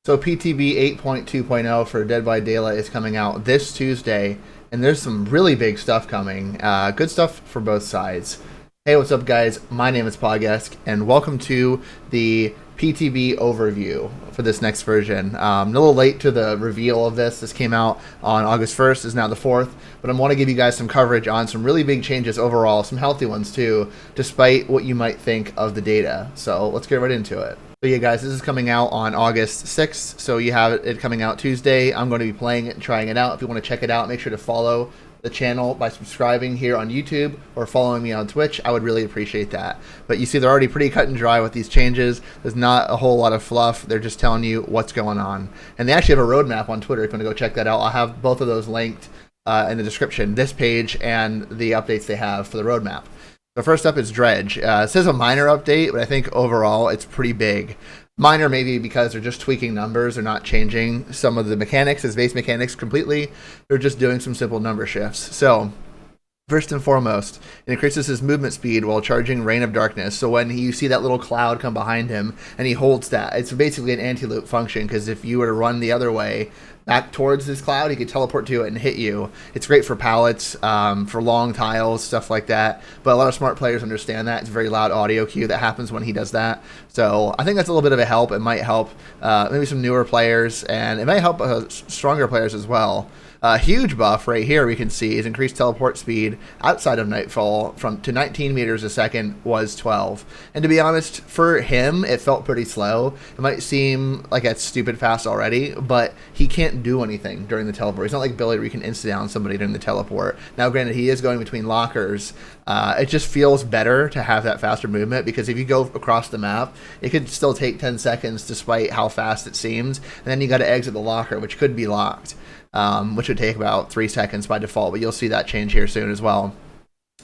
So PTB 8.2.0 for Dead by Daylight is coming out this Tuesday, and there's some really big stuff coming. Good stuff for both sides. Hey, what's up, guys? My name is Pogesque, and welcome to the PTB overview for this next version. A little late to the reveal of this. This came out on August 1st, is now the 4th, but I want to give you guys some coverage on some really big changes overall, some healthy ones too, despite what you might think of the data. So let's get right into it. So yeah, guys, this is coming out on August 6th, so you have it coming out Tuesday. I'm going to be playing it and trying it out. If you want to check it out, make sure to follow the channel by subscribing here on YouTube or following me on Twitch. I would really appreciate that. But you see, they're already pretty cut and dry with these changes. There's not a whole lot of fluff. They're just telling you what's going on. And they actually have a roadmap on Twitter if you want to go check that out. I'll have both of those linked in the description, this page and the updates they have for the roadmap. So first up is Dredge. It says a minor update, but I think overall it's pretty big. Minor maybe because they're just tweaking numbers. They're not changing some of the mechanics, as base mechanics completely. They're just doing some simple number shifts. So first and foremost, it increases his movement speed while charging Rain of Darkness. So when you see that little cloud come behind him and he holds that, it's basically an anti-loop function, because if you were to run the other way back towards this cloud, he could teleport to it and hit you. It's great for pallets, for long tiles, stuff like that. But a lot of smart players understand that. It's a very loud audio cue that happens when he does that. So I think that's a little bit of a help. It might help maybe some newer players, and it might help stronger players as well. A huge buff right here we can see is increased teleport speed outside of Nightfall to 19 meters a second was 12. And to be honest, for him, it felt pretty slow. It might seem like it's stupid fast already, but he can't do anything during the teleport. It's not like Billy where you can insta-down somebody during the teleport. Now, granted, he is going between lockers. It just feels better to have that faster movement, because if you go across the map, it could still take 10 seconds despite how fast it seems. And then you got to exit the locker, which could be locked. Which would take about 3 seconds by default, but you'll see that change here soon as well.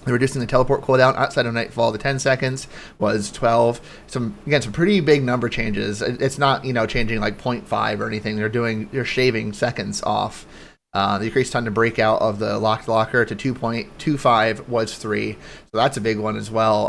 They're reducing the teleport cooldown outside of Nightfall to 10 seconds was 12. Some pretty big number changes. It's not, changing like 0.5 or anything. They're shaving seconds off. The increased time to break out of the locked locker to 2.25 was 3. So that's a big one as well.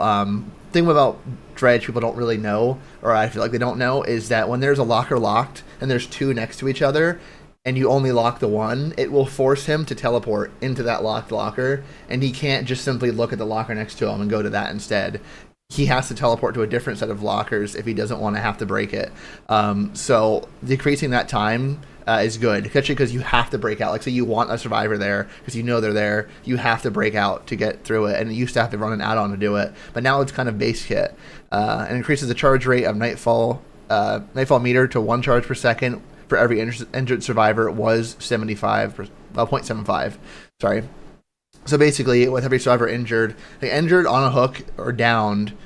Thing about Dredge people don't really know, or I feel like they don't know, is that when there's a locker locked and there's two next to each other, and you only lock the one, it will force him to teleport into that locked locker, and he can't just simply look at the locker next to him and go to that instead. He has to teleport to a different set of lockers if he doesn't want to have to break it. So decreasing that time is good, especially because you have to break out. Like, say you want a survivor there because you know they're there, you have to break out to get through it, and you used to have to run an add-on to do it, but now it's kind of base kit. And increases the charge rate of Nightfall meter to 1 charge per second for every injured survivor was 0.75. Sorry. So basically, with every survivor injured on a hook or downed,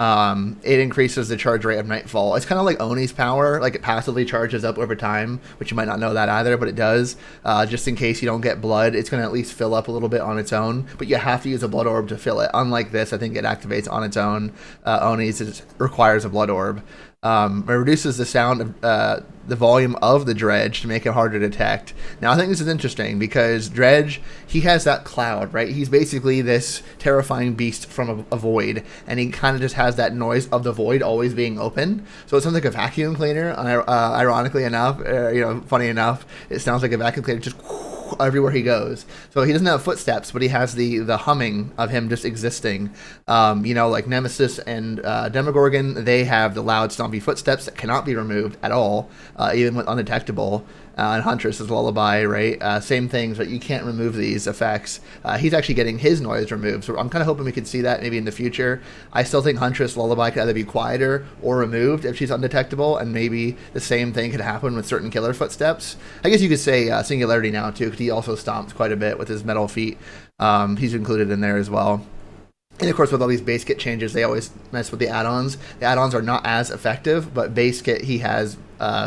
it increases the charge rate of Nightfall. It's kind of like Oni's power, like it passively charges up over time, which you might not know that either, but it does. Just in case you don't get blood, it's going to at least fill up a little bit on its own, but you have to use a blood orb to fill it. Unlike this, I think it activates on its own. Oni's, it requires a blood orb. It reduces the sound of the volume of the Dredge to make it harder to detect. Now, I think this is interesting because Dredge, he has that cloud, right? He's basically this terrifying beast from a void, and he kind of just has that noise of the void always being open. So it sounds like a vacuum cleaner. Ironically enough, funny enough, it sounds like a vacuum cleaner just everywhere he goes. So he doesn't have footsteps, but he has the humming of him just existing. Like Nemesis and Demogorgon, they have the loud stompy footsteps that cannot be removed at all, even with undetectable. And Huntress is Lullaby, right? Same things, but you can't remove these effects. He's actually getting his noise removed, so I'm kind of hoping we could see that maybe in the future. I still think Huntress Lullaby could either be quieter or removed if she's undetectable, and maybe the same thing could happen with certain killer footsteps. I guess you could say Singularity now, too, because he also stomps quite a bit with his metal feet. He's included in there as well. And of course, with all these base kit changes, they always mess with the add-ons. The add-ons are not as effective, but base kit, he has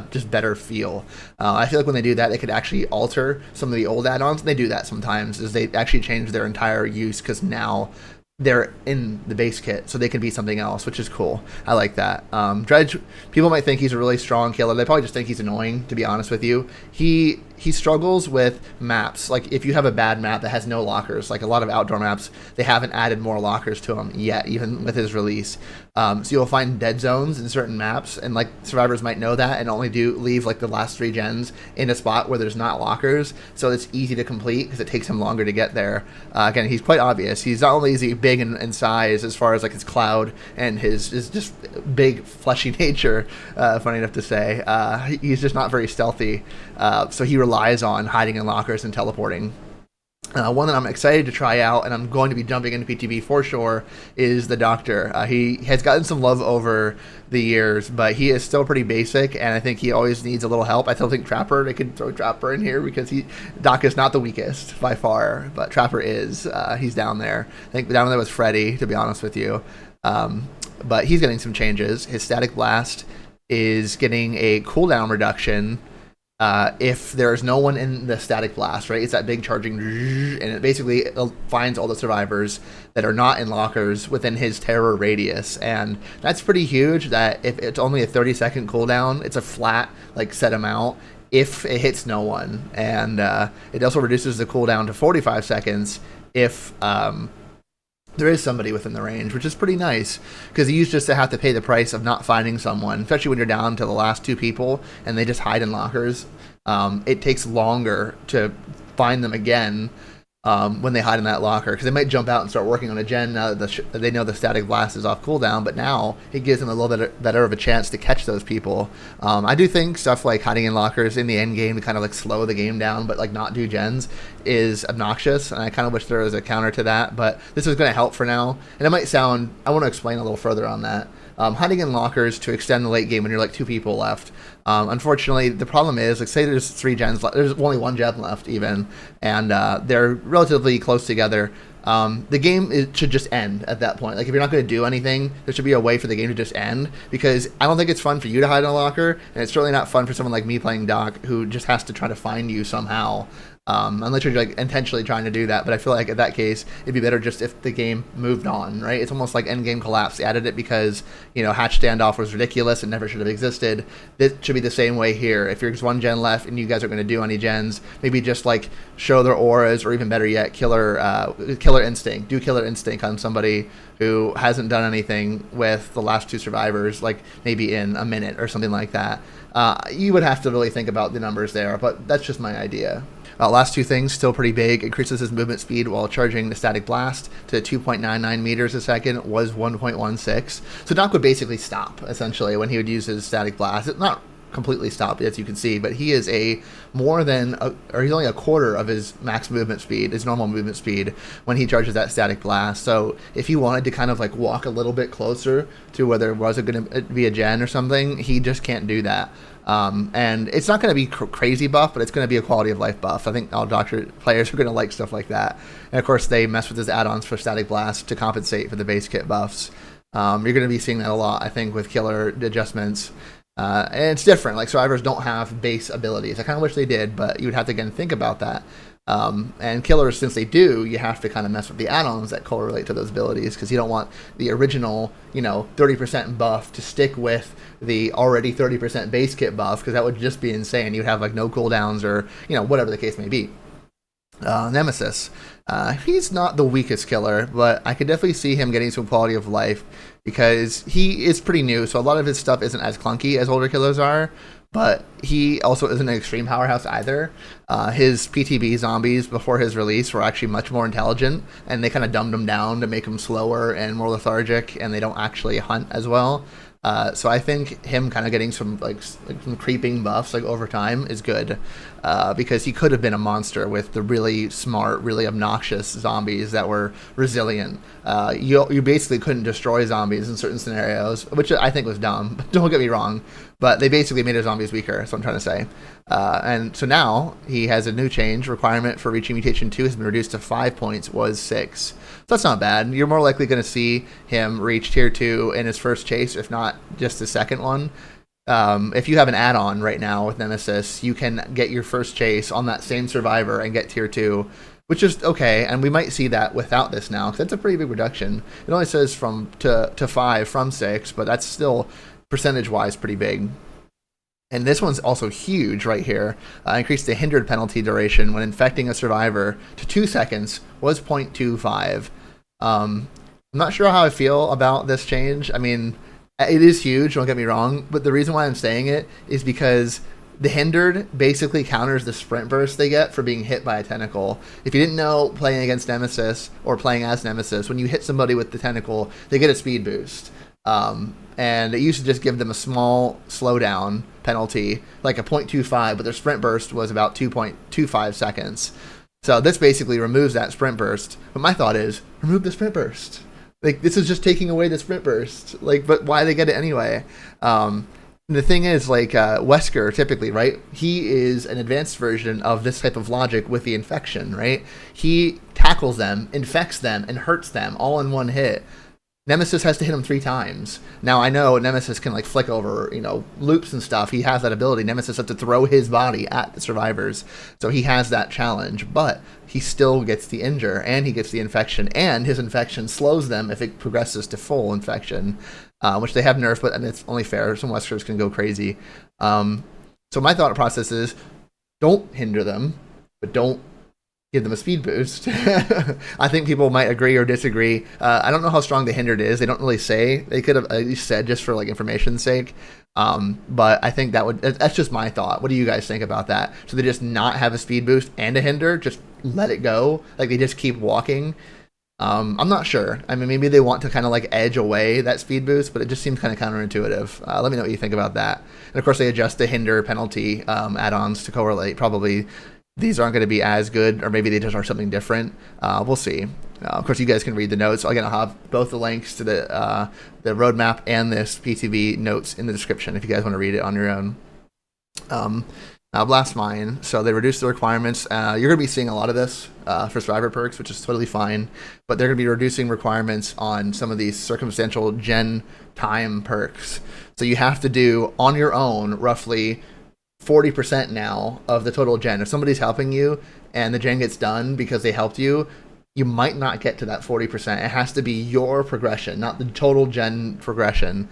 just better feel. I feel like when they do that, they could actually alter some of the old add-ons. They do that sometimes, is they actually change their entire use, because now they're in the base kit, so they can be something else, which is cool. I like that. Dredge, people might think he's a really strong killer. They probably just think he's annoying, to be honest with you. He he struggles with maps. Like if you have a bad map that has no lockers, like a lot of outdoor maps, they haven't added more lockers to them yet, even with his release. So you'll find dead zones in certain maps, and like survivors might know that and only leave like the last 3 gens in a spot where there's not lockers, so it's easy to complete because it takes him longer to get there. Again, he's quite obvious. He's not only is he big in size as far as like his cloud and his just big fleshy nature, funny enough to say, he's just not very stealthy. So he relies on hiding in lockers and teleporting. One that I'm excited to try out, and I'm going to be jumping into PTB for sure, is the Doctor. He has gotten some love over the years, but he is still pretty basic, and I think he always needs a little help. I still think Trapper, they could throw Trapper in here because Doc is not the weakest by far, but Trapper is. He's down there. I think down there was Freddy, to be honest with you. But he's getting some changes. His Static Blast is getting a cooldown reduction if there's no one in the Static Blast, right? It's that big charging, and it basically finds all the survivors that are not in lockers within his terror radius, and that's pretty huge. That if it's only a 30-second cooldown, it's a flat like set amount if it hits no one, and it also reduces the cooldown to 45 seconds if there is somebody within the range, which is pretty nice, because you used just to have to pay the price of not finding someone, especially when you're down to the last 2 people and they just hide in lockers. It takes longer to find them again when they hide in that locker, because they might jump out and start working on a gen now that they know the Static Blast is off cooldown, but now it gives them a little bit better of a chance to catch those people. I do think stuff like hiding in lockers in the end game to kind of like slow the game down but like not do gens is obnoxious, and I kind of wish there was a counter to that, but this is going to help for now. And it might sound, I want to explain a little further on that. Hiding in lockers to extend the late game when you're like 2 people left. Unfortunately, the problem is, like, say there's 3 gens left, there's only 1 gen left even, and they're relatively close together. The game should just end at that point. Like, if you're not going to do anything, there should be a way for the game to just end, because I don't think it's fun for you to hide in a locker, and it's certainly not fun for someone like me playing Doc, who just has to try to find you somehow. Unless you're like intentionally trying to do that, but I feel like in that case it'd be better just if the game moved on, right? It's almost like Endgame Collapse. They added it because, you know, Hatch Standoff was ridiculous and never should have existed. This should be the same way here. If there's 1 gen left and you guys are going to do any gens, maybe just like show their auras, or even better yet, Killer Instinct. Do Killer Instinct on somebody who hasn't done anything with the last 2 survivors, like maybe in a minute or something like that. You would have to really think about the numbers there, but that's just my idea. Last 2 things, still pretty big. Increases his movement speed while charging the Static Blast to 2.99 meters a second, was 1.16. So Doc would basically stop, essentially, when he would use his Static Blast. It's not completely stopped, as you can see, but he is he's only a quarter of his max movement speed, his normal movement speed, when he charges that Static Blast. So if he wanted to kind of like walk a little bit closer to where there was going to be a gen or something, he just can't do that. And it's not going to be crazy buff, but it's going to be a quality of life buff. I think all Doctor players are going to like stuff like that. And of course, they mess with his add-ons for Static Blast to compensate for the base kit buffs. You're going to be seeing that a lot, I think, with Killer adjustments. And it's different. Like, survivors don't have base abilities. I kind of wish they did, but you would have to, again, think about that. And Killers, since they do, you have to kind of mess with the add-ons that correlate to those abilities, because you don't want the original, 30% buff to stick with the already 30% base kit buff, because that would just be insane. You'd have like no cooldowns, or whatever the case may be. Nemesis, he's not the weakest killer, but I could definitely see him getting some quality of life, because he is pretty new, so a lot of his stuff isn't as clunky as older killers are. But he also isn't an extreme powerhouse either. His PTB zombies before his release were actually much more intelligent, and they kind of dumbed him down to make him slower and more lethargic, and they don't actually hunt as well. So I think him kind of getting some some creeping buffs over time is good, because he could have been a monster with the really smart, really obnoxious zombies that were resilient. You basically couldn't destroy zombies in certain scenarios, which I think was dumb. Don't get me wrong, but they basically made his zombies weaker. That's what I'm trying to say. And so now he has a new change. Requirement for reaching mutation 2 has been reduced to 5 points, was 6. So that's not bad. You're more likely going to see him reach tier 2 in his first chase, if not just the second one. If you have an add-on right now with Nemesis, you can get your first chase on that same survivor and get tier 2, which is okay, and we might see that without this now, because that's a pretty big reduction. It only says to 5 from 6, but that's still percentage-wise pretty big. And this one's also huge right here. Increased the hindered penalty duration when infecting a survivor to 2 seconds was 0.25. I'm not sure how I feel about this change. I mean, it is huge, don't get me wrong, but the reason why I'm saying it is because the hindered basically counters the sprint burst they get for being hit by a tentacle. If you didn't know, playing against Nemesis or playing as Nemesis, when you hit somebody with the tentacle, they get a speed boost. And it used to just give them a small slowdown penalty, like a 0.25, but their sprint burst was about 2.25 seconds. So this basically removes that sprint burst. But my thought is, remove the sprint burst. Like, this is just taking away the sprint burst. Like, but why they get it anyway? The thing is, like, Wesker, typically, right? He is an advanced version of this type of logic with the infection, right? He tackles them, infects them, and hurts them all in one hit. Nemesis has to hit him 3 times. Now, I know Nemesis can, like, flick over, loops and stuff. He has that ability. Nemesis has to throw his body at the survivors. So he has that challenge. But he still gets the injure, and he gets the infection. And his infection slows them if it progresses to full infection, which they have nerfed, but it's only fair. Some Weskers can go crazy. So my thought process is, don't hinder them, but don't give them a speed boost. I think people might agree or disagree. I don't know how strong the hindered is. They don't really say. They could have at least said just for like information's sake. But I think that's just my thought. What do you guys think about that? Should they just not have a speed boost and a hinder? Just let it go? Like they just keep walking? I'm not sure. I mean, maybe they want to kind of like edge away that speed boost, but it just seems kind of counterintuitive. Let me know what you think about that. And of course, they adjust the hinder penalty add-ons to correlate. Probably these aren't going to be as good, or maybe they just are something different. We'll see. Of course, you guys can read the notes. Again, I'll have both the links to the roadmap and this PTB notes in the description if you guys want to read it on your own. Blast Mine. So they reduced the requirements. You're going to be seeing a lot of this for survivor perks, which is totally fine. But they're going to be reducing requirements on some of these circumstantial gen time perks. So you have to do on your own roughly 40% now of the total gen. If somebody's helping you and the gen gets done because they helped you, you might not get to that 40%. It has to be your progression, not the total gen progression,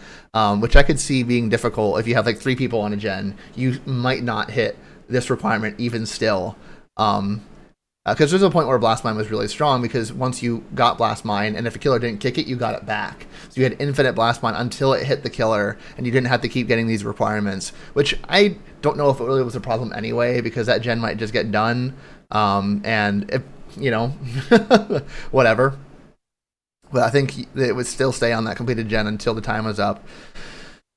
which I could see being difficult. If you have like 3 people on a gen, you might not hit this requirement even still. Because there's a point where Blast Mine was really strong, because once you got Blast Mine, and if a killer didn't kick it, you got it back. So you had infinite Blast Mine until it hit the killer, and you didn't have to keep getting these requirements, which I don't know if it really was a problem anyway, because that gen might just get done, and if, whatever. But I think it would still stay on that completed gen until the time was up.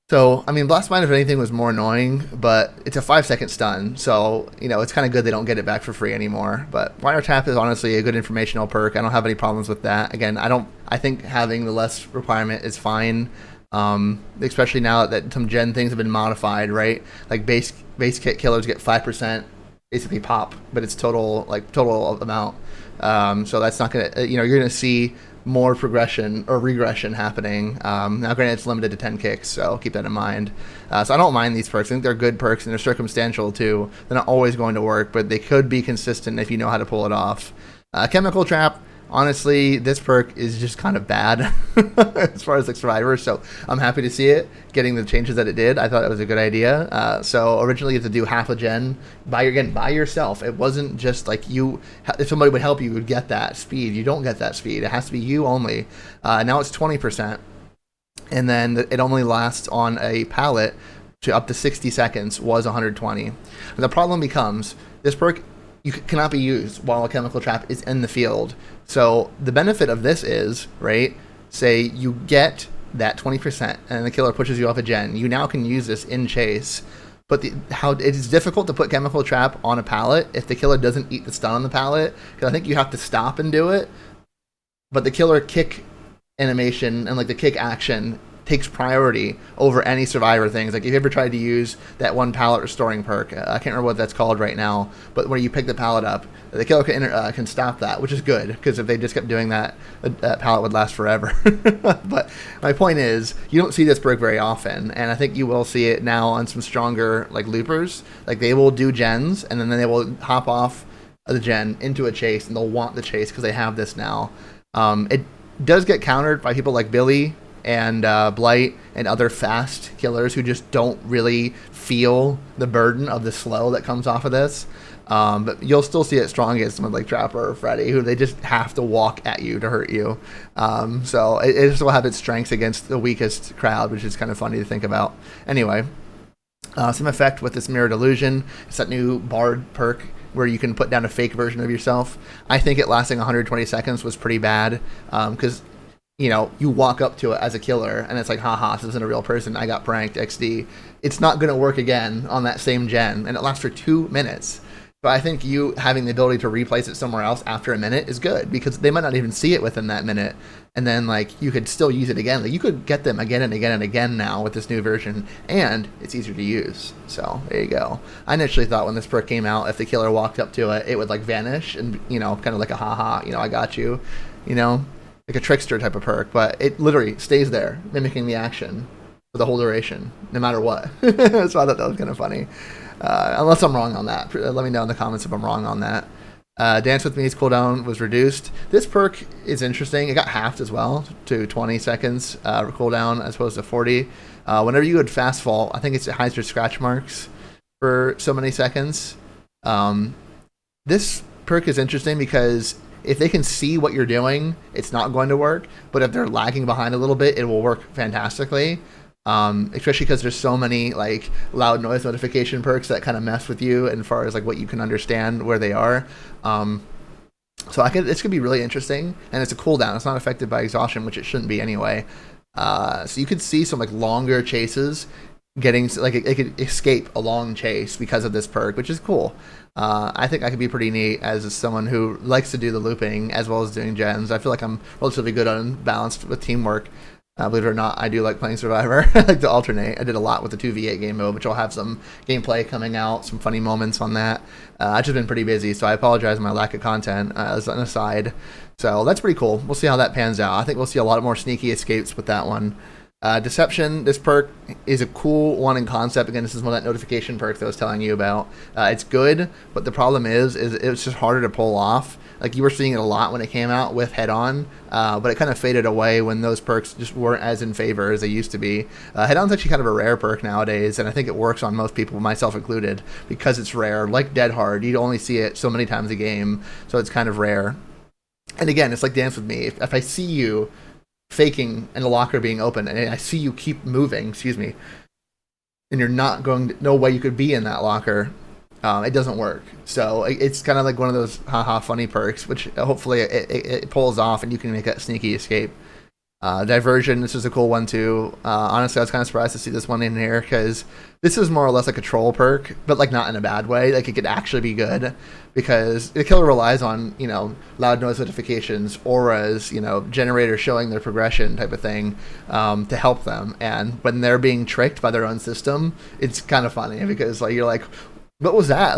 So, I mean, Blast Mine, if anything, was more annoying, but it's a 5-second stun, so, it's kind of good they don't get it back for free anymore. But Wiretap is honestly a good informational perk. I don't have any problems with that. Again, I think having the less requirement is fine, especially now that some gen things have been modified, right? Like base kit killers get 5% basically pop, but it's total amount. So that's not going to, you're going to see more progression or regression happening. Now, granted, it's limited to 10 kicks, so keep that in mind. So I don't mind these perks. I think they're good perks, and they're circumstantial, too. They're not always going to work, but they could be consistent if you know how to pull it off. Chemical Trap, honestly, this perk is just kind of bad as far as like survivors, so I'm happy to see it getting the changes that it did. I thought it was a good idea. So originally you had to do half a gen by yourself. It wasn't just like if somebody would help you, you would get that speed. You don't get that speed. It has to be you only. Now it's 20%, and then it only lasts on a pallet to up to 60 seconds was 120. And the problem becomes this perk cannot be used while a chemical trap is in the field. So the benefit of this is, right, say you get that 20% and the killer pushes you off a gen, you now can use this in chase. But how it is difficult to put chemical trap on a pallet if the killer doesn't eat the stun on the pallet, because I think you have to stop and do it. But the killer kick animation and like the kick action takes priority over any survivor things. Like if you ever tried to use that one pallet restoring perk, I can't remember what that's called right now, but when you pick the pallet up, the killer can stop that, which is good, because if they just kept doing that, that pallet would last forever. But my point is, you don't see this perk very often, and I think you will see it now on some stronger like loopers. Like they will do gens, and then they will hop off the gen into a chase, and they'll want the chase because they have this now. It does get countered by people like Billy, and Blight and other fast killers who just don't really feel the burden of the slow that comes off of this. But you'll still see it strong against someone like Trapper or Freddy, who they just have to walk at you to hurt you. So it will have its strengths against the weakest crowd, which is kind of funny to think about. Anyway, some effect with this Mirrored Illusion. It's that new Bard perk where you can put down a fake version of yourself. I think it lasting 120 seconds was pretty bad, because you walk up to it as a killer, and it's like, haha, this isn't a real person, I got pranked, XD. It's not going to work again on that same gen, and it lasts for 2 minutes. But I think you having the ability to replace it somewhere else after a minute is good, because they might not even see it within that minute, and then you could still use it again. You could get them again and again and again now with this new version, and it's easier to use. So there you go. I initially thought when this perk came out, if the killer walked up to it, it would vanish and kind of like a haha, I got you, like a trickster type of perk, but it literally stays there, mimicking the action for the whole duration, no matter what. So I thought that was kind of funny. Unless I'm wrong on that. Let me know in the comments if I'm wrong on that. Dance With Me's cooldown was reduced. This perk is interesting. It got halved as well to 20 seconds cooldown as opposed to 40. Whenever you would fast fall, I think it hides your scratch marks for so many seconds. This perk is interesting because if they can see what you're doing, it's not going to work. But if they're lagging behind a little bit, it will work fantastically. Especially because there's so many loud noise notification perks that kind of mess with you as far as what you can understand where they are. So this could be really interesting, and it's a cooldown. It's not affected by exhaustion, which it shouldn't be anyway. So you could see some longer chases getting it could escape a long chase because of this perk, which is cool. I think I could be pretty neat as someone who likes to do the looping as well as doing gens. I feel like I'm relatively good on balanced with teamwork. Believe it or not, I do like playing Survivor. I like to alternate. I did a lot with the 2v8 game mode, which I'll have some gameplay coming out, some funny moments on that. I've just been pretty busy, so I apologize for my lack of content as an aside. So that's pretty cool. We'll see how that pans out. I think we'll see a lot more sneaky escapes with that one. Deception, this perk is a cool one in concept. Again, this is one of that notification perks that I was telling you about. It's good, but the problem is it's just harder to pull off. You were seeing it a lot when it came out with Head-On, but it kind of faded away when those perks just weren't as in favor as they used to be. Head-On's actually kind of a rare perk nowadays, and I think it works on most people, myself included, because it's rare. Like Dead Hard, you'd only see it so many times a game, so it's kind of rare. And again, it's like Dance With Me. If I see you faking and the locker being open, and I see you keep moving, and you're not no way you could be in that locker, it doesn't work. So it's kind of like one of those haha funny perks, which hopefully it pulls off and you can make a sneaky escape. Diversion, this is a cool one too. Honestly, I was kind of surprised to see this one in here because this is more or less like a troll perk, but not in a bad way. It could actually be good because the killer relies on loud noise notifications, auras, generators showing their progression type of thing to help them. And when they're being tricked by their own system, it's kind of funny because you're like, what was that?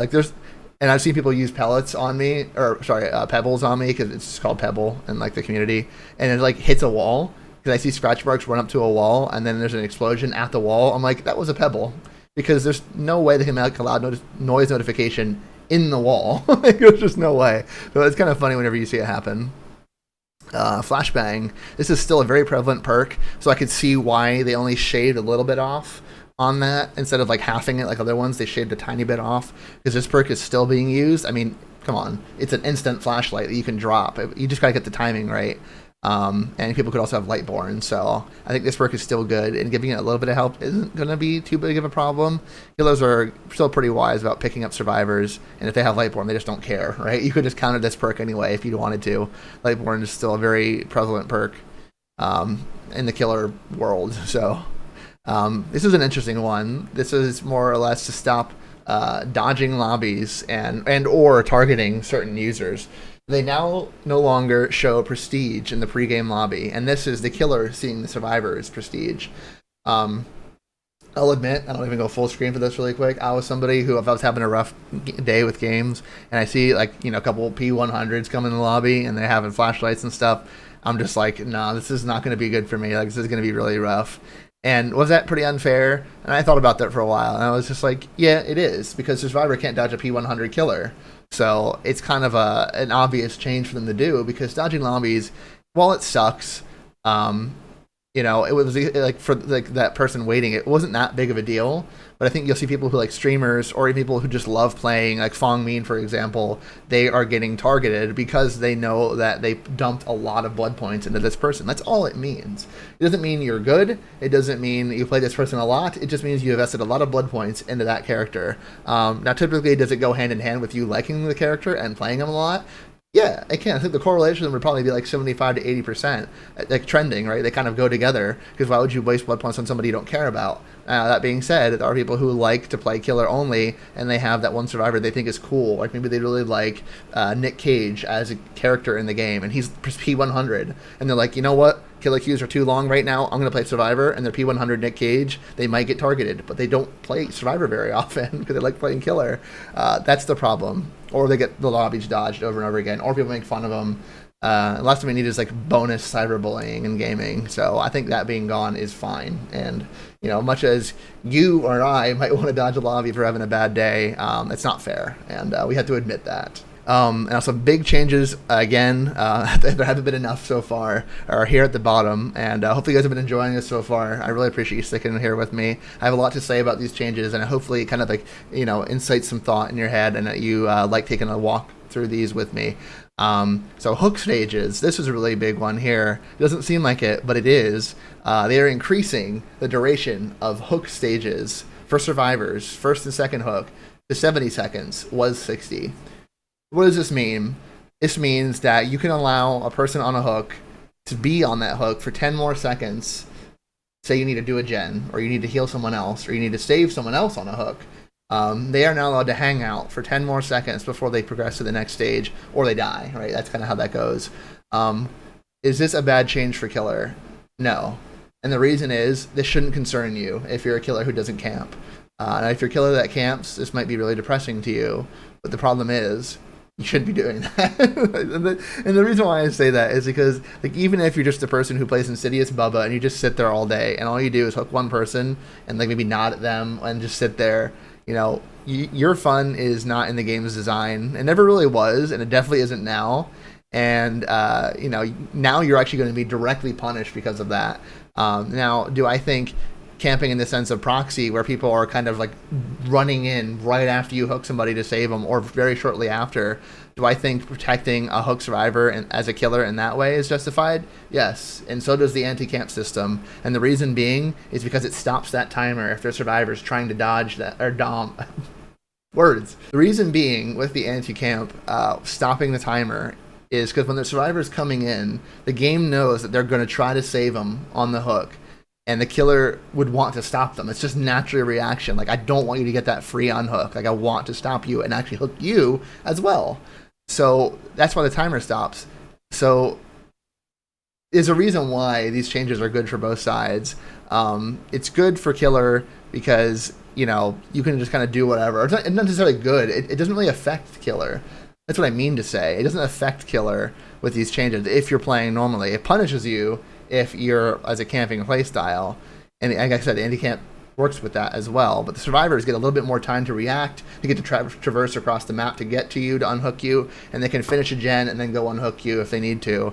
And I've seen people use pellets on me, pebbles on me, because it's just called Pebble in the community, and it hits a wall, because I see scratch marks run up to a wall, and then there's an explosion at the wall. I'm like, that was a pebble, because there's no way they can make a loud noise notification in the wall. There's just no way. So it's kind of funny whenever you see it happen. Flashbang, this is still a very prevalent perk, so I could see why they only shaved a little bit off on that instead of halving it like other ones. They shaved a tiny bit off because this perk is still being used. I mean, come on, it's an instant flashlight that you can drop. You just gotta get the timing right. And people could also have Lightborn, so I think this perk is still good, and giving it a little bit of help isn't gonna be too big of a problem. Killers are still pretty wise about picking up survivors, and if they have Lightborn, they just don't care, right? You could just counter this perk anyway if you wanted to. Lightborn is still a very prevalent perk in the killer world, so this is an interesting one. This is more or less to stop dodging lobbies and or targeting certain users. They now no longer show prestige in the pregame lobby, and this is the killer seeing the survivors' prestige. I'll admit, I don't even go full screen for this really quick. I was somebody who, if I was having a rough day with games, and I see a couple P100s come in the lobby, and they're having flashlights and stuff, I'm just like, no, this is not going to be good for me. This is going to be really rough. And was that pretty unfair? And I thought about that for a while, and I was just like, yeah, it is, because the survivor can't dodge a P100 killer. So it's kind of an obvious change for them to do, because dodging lobbies, while it sucks, it was like for like that person waiting, it wasn't that big of a deal. But I think you'll see people who like streamers or people who just love playing, like Fong Min, for example, they are getting targeted because they know that they dumped a lot of blood points into this person. That's all it means. It doesn't mean you're good. It doesn't mean you play this person a lot. It just means you invested a lot of blood points into that character. Now, typically, does it go hand in hand with you liking the character and playing him a lot? Yeah, it can. I think the correlation would probably be like 75 to 80%, like trending, right? They kind of go together, because why would you waste blood points on somebody you don't care about? That being said, there are people who like to play killer only, and they have that one survivor they think is cool. Like maybe they really like Nick Cage as a character in the game, and he's P100, and they're like, you know what? Killer queues are too long right now. I'm going to play Survivor, and they're P100 Nick Cage. They might get targeted, but they don't play Survivor very often because they like playing Killer. That's the problem. Or they get the lobbies dodged over and over again, or people make fun of them. Last thing we need is like bonus cyberbullying in gaming. So I think that being gone is fine. And much as you or I might want to dodge a lobby if we're having a bad day, it's not fair, and we have to admit that. And also big changes again. There haven't been enough so far, are here at the bottom, and hopefully you guys have been enjoying this so far. I really appreciate you sticking here with me. I have a lot to say about these changes, and hopefully it kind of like incites some thought in your head, and that you like taking a walk through these with me. So hook stages, this is a really big one here. It doesn't seem like it, but it is. They are increasing the duration of hook stages for survivors, first and second hook, to 70 seconds, was 60. What does this mean? This means that you can allow a person on a hook to be on that hook for 10 more seconds. Say you need to do a gen, or you need to heal someone else, or you need to save someone else on a hook. They are now allowed to hang out for 10 more seconds before they progress to the next stage, or they die, right? That's kind of how that goes. Is this a bad change for Killer? No. And the reason is, this shouldn't concern you if you're a killer who doesn't camp. And if you're a killer that camps, this might be really depressing to you. But the problem is, you shouldn't be doing that. And the reason why I say that is because, like, even if you're just a person who plays Insidious Bubba and you just sit there all day and all you do is hook one person and like maybe nod at them and just sit there, your fun is not in the game's design. It never really was, and it definitely isn't now. And now you're actually going to be directly punished because of that. Now, do I think camping in the sense of proxy, where people are kind of like running in right after you hook somebody to save them, or very shortly after, do I think protecting a hook survivor and as a killer in that way is justified? Yes, and so does the anti-camp system. And the reason being is because it stops that timer if their survivors trying to dodge that, or dom words. The reason being with the anti-camp stopping the timer is because when the survivor's coming in, the game knows that they're going to try to save them on the hook. And the killer would want to stop them. It's just naturally a reaction. Like, I don't want you to get that free unhook. Like, I want to stop you and actually hook you as well. So that's why the timer stops. So there's a reason why these changes are good for both sides. It's good for killer because, you can just kind of do whatever. It's not necessarily good. It doesn't really affect killer. That's what I mean to say. It doesn't affect killer with these changes if you're playing normally. It punishes you if you're as a camping playstyle, and like I said, the anti-camp works with that as well. But the survivors get a little bit more time to react. They get to traverse across the map to get to you, to unhook you, and they can finish a gen and then go unhook you if they need to.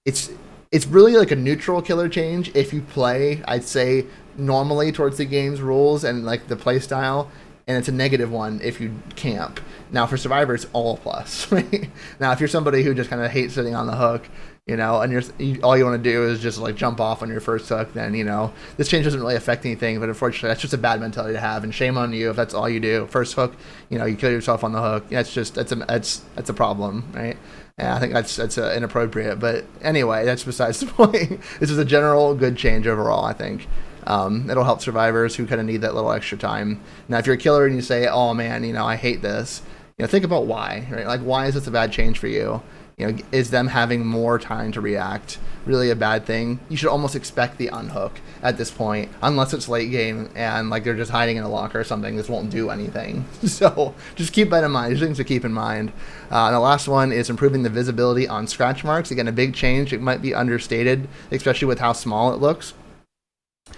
It's really like a neutral killer change if you play, I'd say, normally towards the game's rules and like the playstyle. And it's a negative one if you camp. Now, for survivors, all plus. Right? Now, if you're somebody who just kind of hates sitting on the hook, and all you want to do is just like jump off on your first hook, then this change doesn't really affect anything. But unfortunately, that's just a bad mentality to have, and shame on you if that's all you do. First hook, you kill yourself on the hook. That's a problem, right? Yeah, I think that's inappropriate. But anyway, that's besides the point. This is a general good change overall, I think. It'll help survivors who kind of need that little extra time. Now, if you're a killer and you say, "Oh man, I hate this," think about why, right? Like, why is this a bad change for you? Is them having more time to react really a bad thing? You should almost expect the unhook at this point, unless it's late game and like they're just hiding in a locker or something. This won't do anything. So just keep that in mind. There's things to keep in mind. And the last one is improving the visibility on scratch marks. Again, a big change. It might be understated, especially with how small it looks.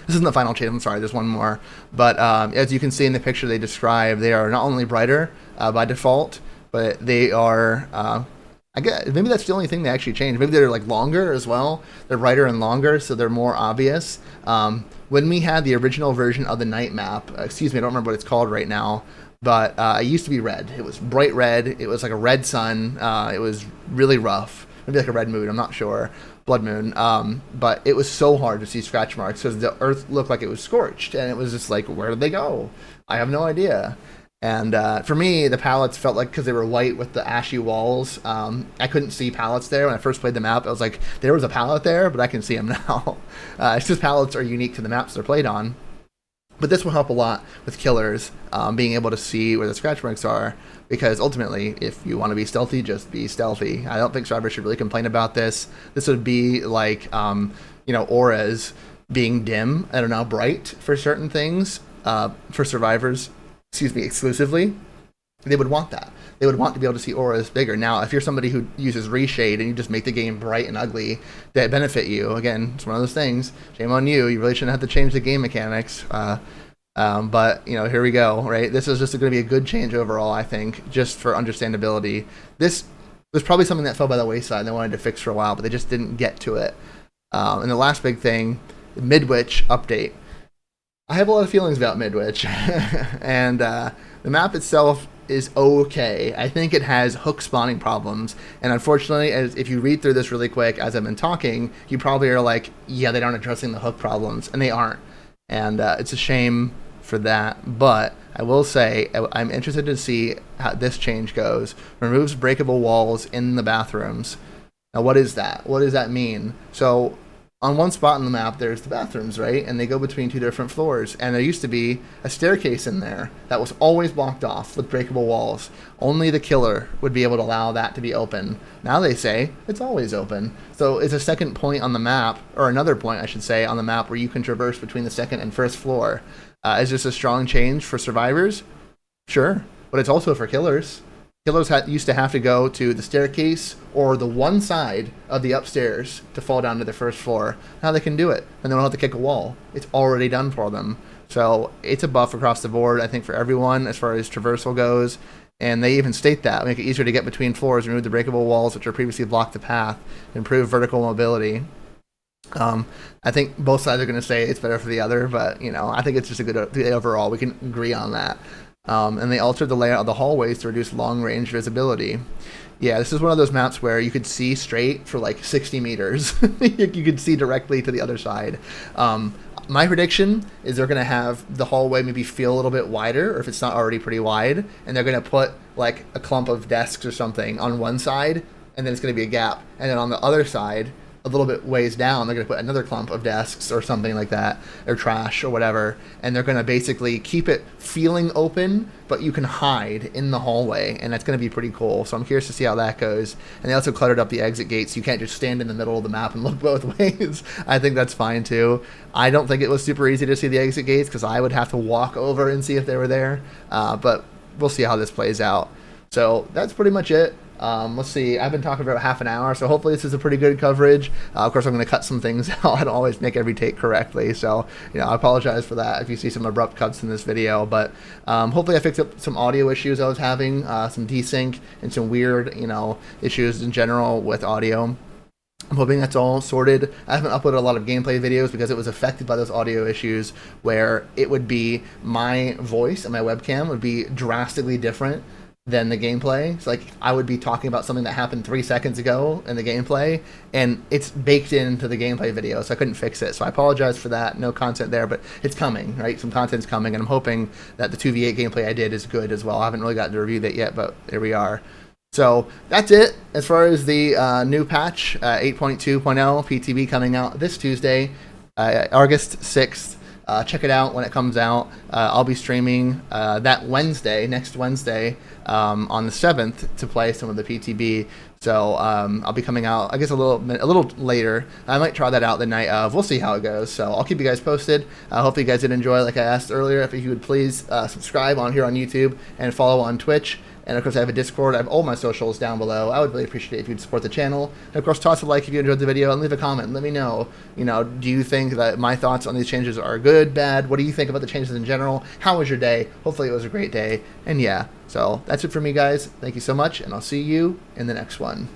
This isn't the final change, I'm sorry, there's one more. But as you can see in the picture they describe, they are not only brighter by default, but they are I guess maybe that's the only thing they actually changed. Maybe they're like longer as well. They're brighter and longer, so they're more obvious. When we had the original version of the night map, excuse me, I don't remember what it's called right now, but it used to be red. It was bright red. It was like a red sun. It was really rough. Maybe like a red moon. I'm not sure. Blood moon. But it was so hard to see scratch marks because the earth looked like it was scorched, and it was just like, where did they go? I have no idea. And for me, the palettes felt like, because they were white with the ashy walls, I couldn't see palettes there. When I first played the map, I was like, there was a palette there, but I can see them now. It's just palettes are unique to the maps they're played on. But this will help a lot with killers, being able to see where the scratch marks are, because ultimately, if you want to be stealthy, just be stealthy. I don't think survivors should really complain about this. This would be like, auras being dim and are now bright for certain things, for survivors. Exclusively, they would want that. They would want to be able to see auras bigger. Now, if you're somebody who uses reshade and you just make the game bright and ugly, that benefit you. Again, it's one of those things. Shame on you. You really shouldn't have to change the game mechanics. But, here we go, right? This is just going to be a good change overall, I think, just for understandability. This was probably something that fell by the wayside and they wanted to fix for a while, but they just didn't get to it. And the last big thing, the Midwich update. I have a lot of feelings about Midwich, and the map itself is okay. I think it has hook spawning problems, and unfortunately, if you read through this really quick as I've been talking, you probably are like, yeah, they aren't addressing the hook problems, and they aren't. And it's a shame for that, but I will say I'm interested to see how this change goes. Removes breakable walls in the bathrooms. Now, what is that? What does that mean? So, on one spot on the map, there's the bathrooms, right? And they go between two different floors. And there used to be a staircase in there that was always blocked off with breakable walls. Only the killer would be able to allow that to be open. Now they say it's always open. So it's a second point on the map, or another point, I should say, on the map where you can traverse between the second and first floor. Is this a strong change for survivors? Sure. But it's also for killers. Killers used to have to go to the staircase or the one side of the upstairs to fall down to the first floor. Now they can do it, and they don't have to kick a wall. It's already done for them. So it's a buff across the board, I think, for everyone as far as traversal goes. And they even state that. Make it easier to get between floors, remove the breakable walls which are previously blocked the path, improve vertical mobility. I think both sides are going to say it's better for the other, but, I think it's just a good overall. We can agree on that. And they altered the layout of the hallways to reduce long-range visibility. Yeah, this is one of those maps where you could see straight for like 60 meters. You could see directly to the other side. My prediction is they're going to have the hallway maybe feel a little bit wider, or if it's not already pretty wide, and they're going to put like a clump of desks or something on one side, and then it's going to be a gap. And then on the other side, a little bit ways down, they're going to put another clump of desks or something like that, or trash or whatever, and they're going to basically keep it feeling open, but you can hide in the hallway, and that's going to be pretty cool. So I'm curious to see how that goes. And they also cluttered up the exit gates. You can't just stand in the middle of the map and look both ways. I think that's fine too. I don't think it was super easy to see the exit gates because I would have to walk over and see if they were there, but we'll see how this plays out. So that's pretty much it. Let's see, I've been talking for about half an hour, so hopefully this is a pretty good coverage. Of course, I'm going to cut some things out. I don't always make every take correctly, so I apologize for that if you see some abrupt cuts in this video, but hopefully I fixed up some audio issues I was having, some desync, and some weird, issues in general with audio. I'm hoping that's all sorted. I haven't uploaded a lot of gameplay videos because it was affected by those audio issues where it would be my voice and my webcam would be drastically different than the gameplay. It's like I would be talking about something that happened 3 seconds ago in the gameplay, and it's baked into the gameplay video, so I couldn't fix it. So I apologize for that. No content there, but it's coming, right? Some content's coming, and I'm hoping that the 2v8 gameplay I did is good as well. I haven't really gotten to review that yet, but here we are. So that's it as far as the new patch, 8.2.0 PTB coming out this Tuesday, August 6th. Check it out when it comes out. I'll be streaming that Wednesday, next Wednesday, on the 7th to play some of the PTB. So I'll be coming out, I guess, a little later. I might try that out the night of. We'll see how it goes. So I'll keep you guys posted. Hopefully you guys did enjoy, like I asked earlier. If you would please subscribe on here on YouTube and follow on Twitch. And of course, I have a Discord. I have all my socials down below. I would really appreciate it if you'd support the channel. And of course, toss a like if you enjoyed the video and leave a comment. Let me know, do you think that my thoughts on these changes are good, bad? What do you think about the changes in general? How was your day? Hopefully it was a great day. And yeah, so that's it for me, guys. Thank you so much, and I'll see you in the next one.